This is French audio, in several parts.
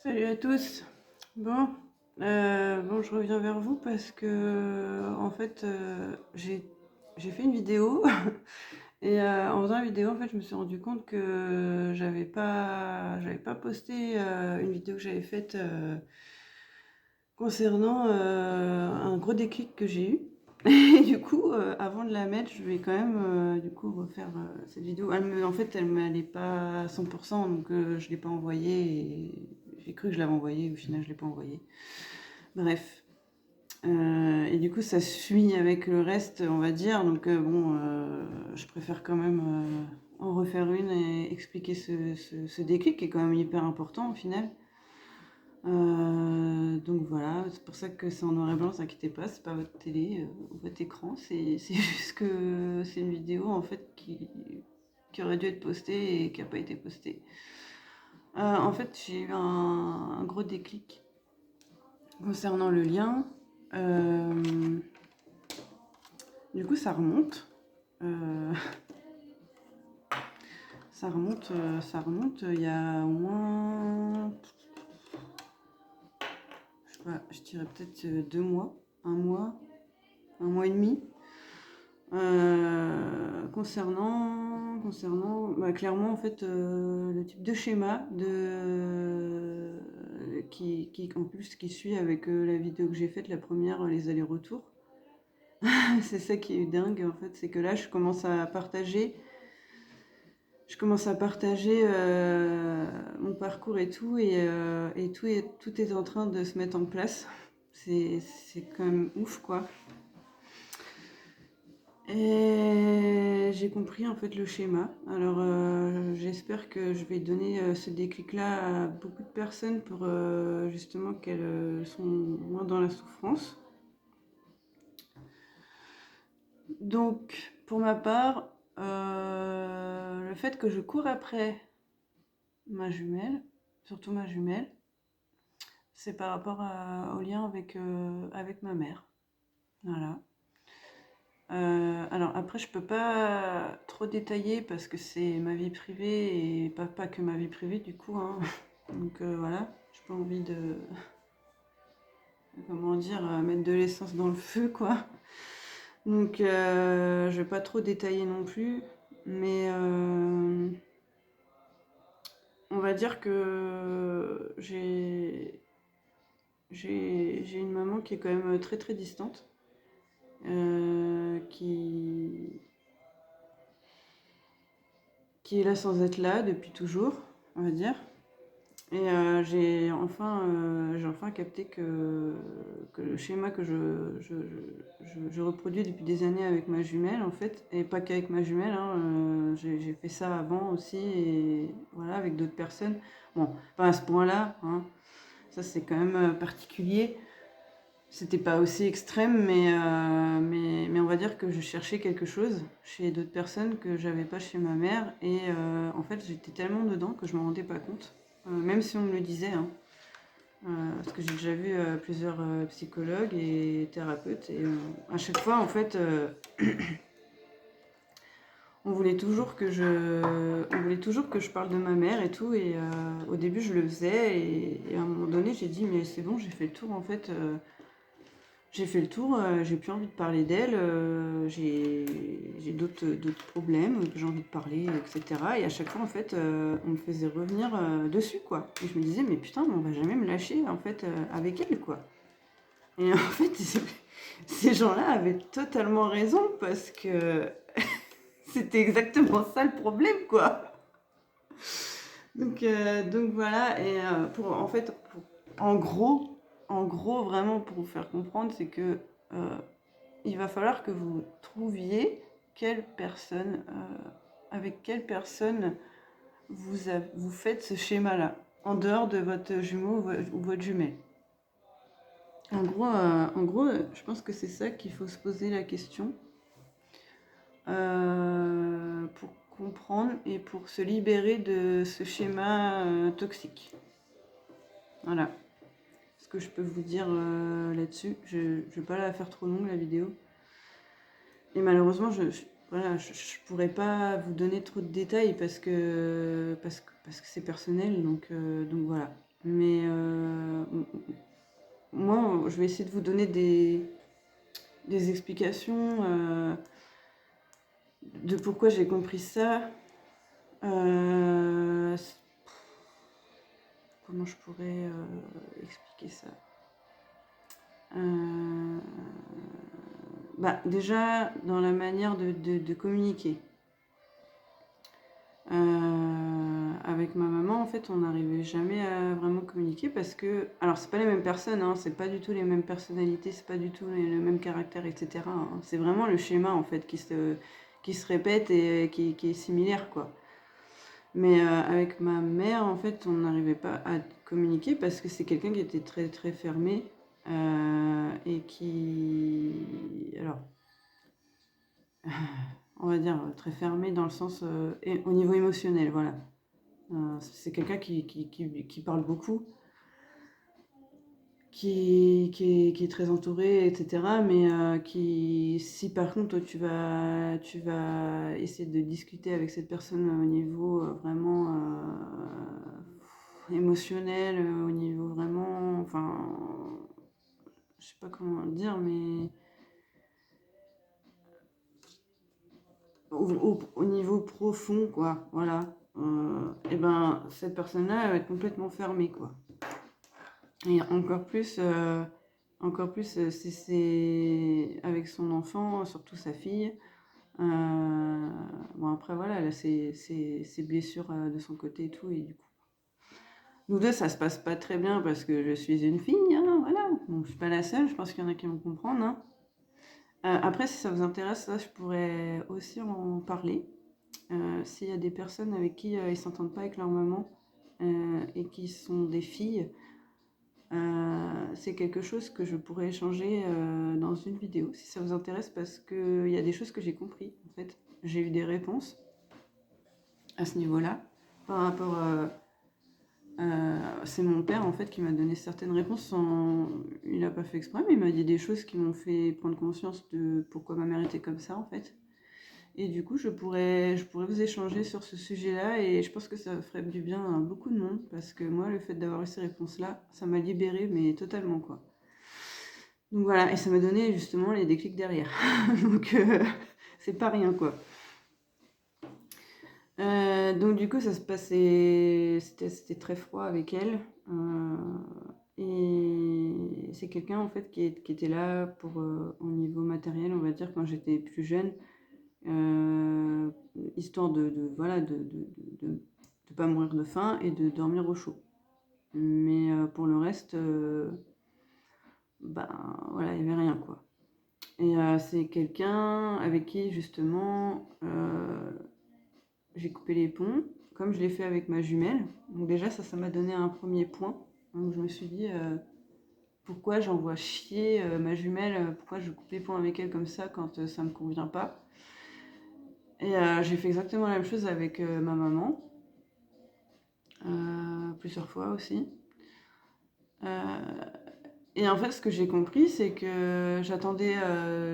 Salut à tous. Bon, je reviens vers vous parce que en fait, j'ai fait une vidéo et en faisant la vidéo, en fait, je me suis rendu compte que j'avais pas posté une vidéo que j'avais faite concernant un gros déclic que j'ai eu. Et du coup, avant de la mettre, je vais quand même du coup refaire cette vidéo. En fait, elle m'allait pas à 100%, donc je l'ai pas envoyée. Et j'ai cru que je l'avais envoyée, au final, je l'ai pas envoyée. Bref. Et du coup, ça suit avec le reste, on va dire. Donc je préfère quand même en refaire une et expliquer ce déclic qui est quand même hyper important au final. Donc voilà, c'est pour ça que c'est en noir et blanc, ne vous inquiétez pas, c'est pas votre télé ou votre écran, c'est juste que c'est une vidéo en fait qui aurait dû être postée et qui n'a pas été postée. En fait, j'ai eu un gros déclic concernant le lien. Euh, du coup, ça remonte. Euh, ça remonte il y a au moins, je sais pas, je dirais peut-être 2 mois, un mois et demi. Concernant bah, clairement en fait le type de schéma qui en plus qui suit avec la vidéo que j'ai faite, la première, les allers-retours. C'est ça qui est dingue en fait, c'est que là je commence à partager mon parcours et tout, tout est en train de se mettre en place. C'est quand même ouf quoi. Et j'ai compris en fait le schéma. Alors j'espère que je vais donner ce déclic-là à beaucoup de personnes pour justement qu'elles sont moins dans la souffrance. Donc pour ma part, le fait que je cours après ma jumelle, surtout ma jumelle, c'est par rapport au lien avec ma mère. Voilà. Alors après, je peux pas trop détailler parce que c'est ma vie privée et pas que ma vie privée du coup, hein. Donc voilà, j'ai pas envie de, comment dire, mettre de l'essence dans le feu, quoi. Donc je vais pas trop détailler non plus, mais on va dire que j'ai une maman qui est quand même très très distante, qui est là sans être là depuis toujours, on va dire. Et j'ai enfin capté que le schéma que je reproduis depuis des années avec ma jumelle, en fait, et pas qu'avec ma jumelle, hein, j'ai fait ça avant aussi, et voilà, avec d'autres personnes. Bon, pas à ce point-là, hein, ça c'est quand même particulier. C'était pas aussi extrême, mais on va dire que je cherchais quelque chose chez d'autres personnes que j'avais pas chez ma mère. Et en fait, j'étais tellement dedans que je m'en rendais pas compte. Même si on me le disait, hein. Parce que j'ai déjà vu plusieurs psychologues et thérapeutes. Et à chaque fois, en fait, on voulait toujours que je parle de ma mère et tout. Et au début, je le faisais. Et à un moment donné, j'ai dit, mais c'est bon, j'ai fait le tour, en fait. J'ai fait le tour, j'ai plus envie de parler d'elle, j'ai d'autres problèmes que j'ai envie de parler, etc. Et à chaque fois, en fait, on me faisait revenir dessus, quoi. Et je me disais, mais putain, mais on va jamais me lâcher, en fait, avec elle, quoi. Et en fait, ces gens-là avaient totalement raison parce que c'était exactement ça le problème, quoi. Donc voilà, et en fait, en gros, vraiment pour vous faire comprendre, c'est que euh, il va falloir que vous trouviez avec quelle personne vous faites ce schéma-là, en dehors de votre jumeau ou votre jumelle. En gros, je pense que c'est ça qu'il faut se poser la question pour comprendre et pour se libérer de ce schéma toxique. Voilà ce que je peux vous dire là-dessus. Je ne vais pas la faire trop longue la vidéo. Et malheureusement, voilà, je pourrais pas vous donner trop de détails parce que c'est personnel, donc voilà. Mais moi, je vais essayer de vous donner des explications de pourquoi j'ai compris ça. Euh, Comment je pourrais expliquer ça? Euh, Bah, déjà, dans la manière de communiquer. Avec ma maman, en fait, on n'arrivait jamais à vraiment communiquer parce que, alors c'est pas les mêmes personnes, hein, c'est pas du tout les mêmes personnalités, c'est pas du tout le même caractère, etc., hein. C'est vraiment le schéma en fait qui se répète et qui est similaire, quoi. Mais avec ma mère, en fait, on n'arrivait pas à communiquer parce que c'est quelqu'un qui était très très fermé et alors, on va dire très fermé dans le sens au niveau émotionnel, voilà. C'est quelqu'un qui parle beaucoup, qui est très entouré, etc. Mais si par contre toi, tu vas essayer de discuter avec cette personne au niveau vraiment émotionnel, au niveau vraiment, enfin, je sais pas comment le dire, mais au niveau profond, quoi, voilà. Et ben, cette personne-là, elle va être complètement fermée, quoi. Et encore plus si c'est avec son enfant, surtout sa fille. Bon, après, voilà, elle a ses blessures de son côté et tout. Et du coup, nous deux, ça se passe pas très bien parce que je suis une fille, hein, voilà. Donc, je suis pas la seule, je pense qu'il y en a qui vont comprendre, hein. Après, si ça vous intéresse, là, je pourrais aussi en parler. S'il y a des personnes avec qui ils s'entendent pas avec leur maman et qui sont des filles, c'est quelque chose que je pourrais échanger dans une vidéo si ça vous intéresse parce qu'il y a des choses que j'ai compris en fait. J'ai eu des réponses à ce niveau-là par rapport c'est mon père en fait qui m'a donné certaines réponses il n'a pas fait exprès mais il m'a dit des choses qui m'ont fait prendre conscience de pourquoi ma mère était comme ça en fait. Et du coup, je pourrais vous échanger sur ce sujet-là et je pense que ça ferait du bien à beaucoup de monde parce que moi, le fait d'avoir eu ces réponses-là, ça m'a libérée, mais totalement, quoi. Donc voilà, et ça m'a donné justement les déclics derrière. Donc c'est pas rien, quoi. Donc du coup, ça se passait, c'était très froid avec elle. Et c'est quelqu'un en fait qui était là pour au niveau matériel, on va dire, quand j'étais plus jeune. euh, Histoire voilà, de pas mourir de faim et de dormir au chaud. Mais pour le reste, ben voilà, il n'y avait rien quoi. Et c'est quelqu'un avec qui justement j'ai coupé les ponts, comme je l'ai fait avec ma jumelle. Donc déjà ça m'a donné un premier point. Donc je me suis dit pourquoi j'envoie chier ma jumelle, pourquoi je coupe les ponts avec elle comme ça quand ça me convient pas. Et j'ai fait exactement la même chose avec ma maman. Plusieurs fois aussi. Euh, et en fait, ce que j'ai compris, c'est que j'attendais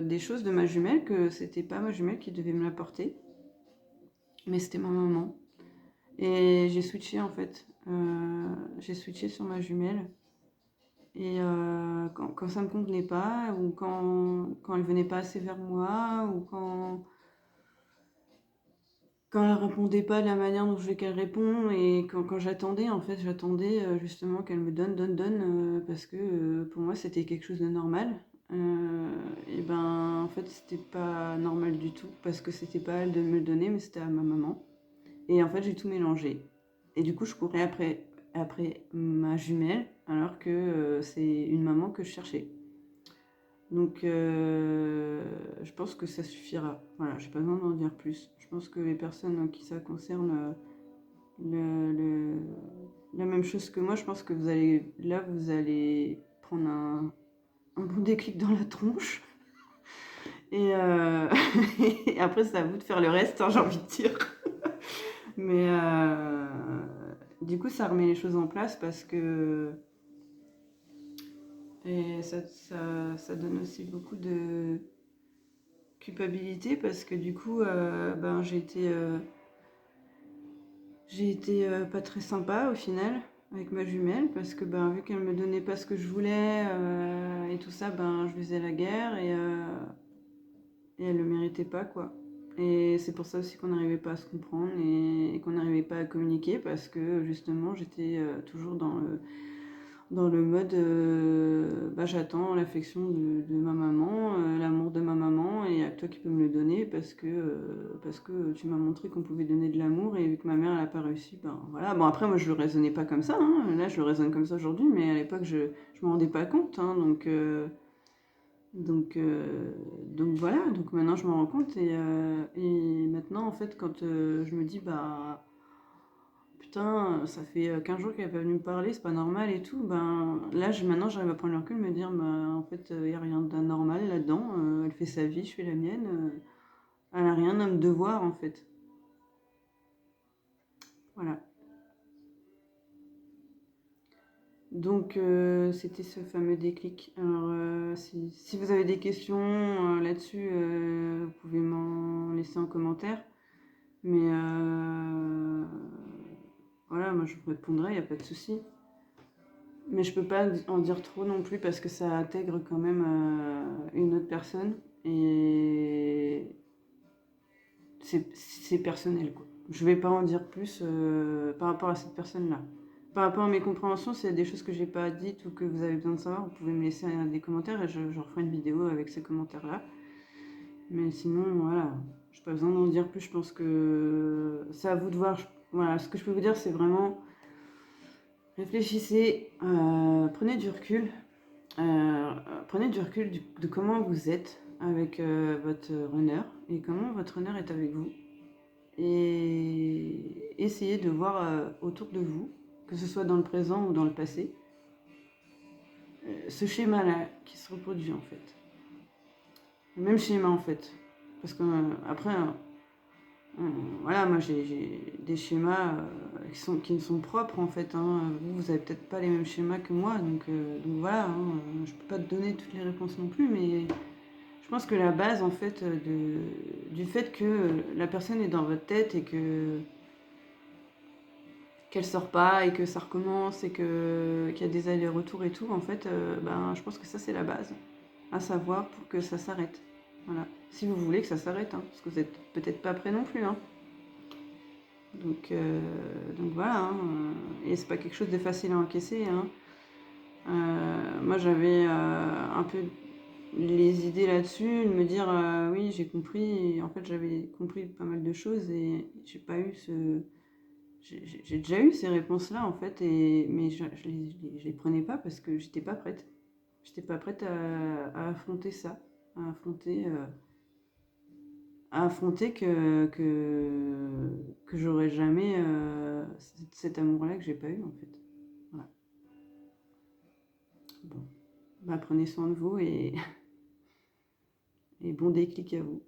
des choses de ma jumelle, que c'était pas ma jumelle qui devait me l'apporter, mais c'était ma maman. Et j'ai switché en fait. J'ai switché sur ma jumelle. Et quand ça me convenait pas, ou quand elle venait pas assez vers moi, ou quand elle répondait pas de la manière dont je voulais qu'elle réponde et quand j'attendais, en fait, j'attendais justement qu'elle me donne, parce que pour moi c'était quelque chose de normal. Et ben en fait c'était pas normal du tout parce que c'était pas à elle de me le donner mais c'était à ma maman. Et en fait j'ai tout mélangé. Et du coup je courais après ma jumelle alors que c'est une maman que je cherchais. Donc, je pense que ça suffira. Voilà, j'ai pas besoin d'en dire plus. Je pense que les personnes qui ça concerne le, le- la même chose que moi, je pense que vous allez prendre un bon déclic dans la tronche. Et, et après, c'est à vous de faire le reste, hein, j'ai envie de dire. Mais du coup, ça remet les choses en place parce que. Et ça donne aussi beaucoup de culpabilité parce que du coup, ben, j'ai été pas très sympa au final. avec ma jumelle parce que ben, vu qu'elle me donnait pas ce que je voulais et tout ça, ben, je faisais la guerre et elle le méritait pas quoi. Et c'est pour ça aussi qu'on n'arrivait pas à se comprendre et qu'on n'arrivait pas à communiquer parce que justement j'étais toujours dans le mode bah, j'attends l'affection de ma maman, l'amour de ma maman, et il n'y a que toi qui peux me le donner parce que tu m'as montré qu'on pouvait donner de l'amour, et vu que ma mère n'a pas réussi, ben voilà. Bon, après, moi je ne raisonnais pas comme ça, hein. Là je raisonne comme ça aujourd'hui, mais à l'époque je ne me rendais pas compte, hein, donc, euh, donc voilà, donc maintenant je me rends compte, et maintenant en fait, quand je me dis, bah. Putain, ça fait 15 jours qu'elle n'est pas venue me parler, c'est pas normal et tout. Ben, là, maintenant, j'arrive à prendre le recul, me dire, bah, en fait, il n'y a rien d'anormal là-dedans. Elle fait sa vie, je fais la mienne. Elle n'a rien à me devoir, en fait. Voilà. Donc, c'était ce fameux déclic. Alors, si vous avez des questions là-dessus, vous pouvez m'en laisser en commentaire. Mais voilà, moi, je vous répondrai, il n'y a pas de souci. Mais je peux pas en dire trop non plus parce que ça intègre quand même une autre personne et c'est personnel quoi. Je vais pas en dire plus par rapport à cette personne-là. Par rapport à mes compréhensions, s'il y a des choses que j'ai pas dites ou que vous avez besoin de savoir, vous pouvez me laisser des commentaires et je referai une vidéo avec ces commentaires-là. Mais sinon, voilà, j'ai pas besoin d'en dire plus. Je pense que c'est à vous de voir. Voilà, ce que je peux vous dire, c'est vraiment réfléchissez, prenez du recul. Prenez du recul de comment vous êtes avec votre runner et comment votre runner est avec vous. Et essayez de voir autour de vous, que ce soit dans le présent ou dans le passé, ce schéma-là qui se reproduit en fait. Le même schéma en fait. Parce que après, voilà, moi j'ai des schémas qui me sont propres en fait, hein. Vous avez peut-être pas les mêmes schémas que moi, donc voilà, hein. Je peux pas te donner toutes les réponses non plus, mais je pense que la base, en fait, du fait que la personne est dans votre tête et qu'elle sort pas et que ça recommence et qu'il y a des allers-retours et tout, en fait, ben, je pense que ça, c'est la base à savoir pour que ça s'arrête. Voilà. Si vous voulez que ça s'arrête, hein, parce que vous n'êtes peut-être pas prêt non plus, hein. Donc voilà, hein, et c'est pas quelque chose de facile à encaisser, hein. Moi, j'avais un peu les idées là-dessus, de me dire oui, j'ai compris. Et en fait, j'avais compris pas mal de choses et j'ai pas eu ce. J'ai déjà eu ces réponses-là en fait, mais je les prenais pas parce que j'étais pas prête. J'étais pas prête à affronter ça, à affronter, euh, à affronter que j'aurais jamais cet amour-là que j'ai pas eu en fait. Voilà. Bon, bah, prenez soin de vous et bon déclic à vous.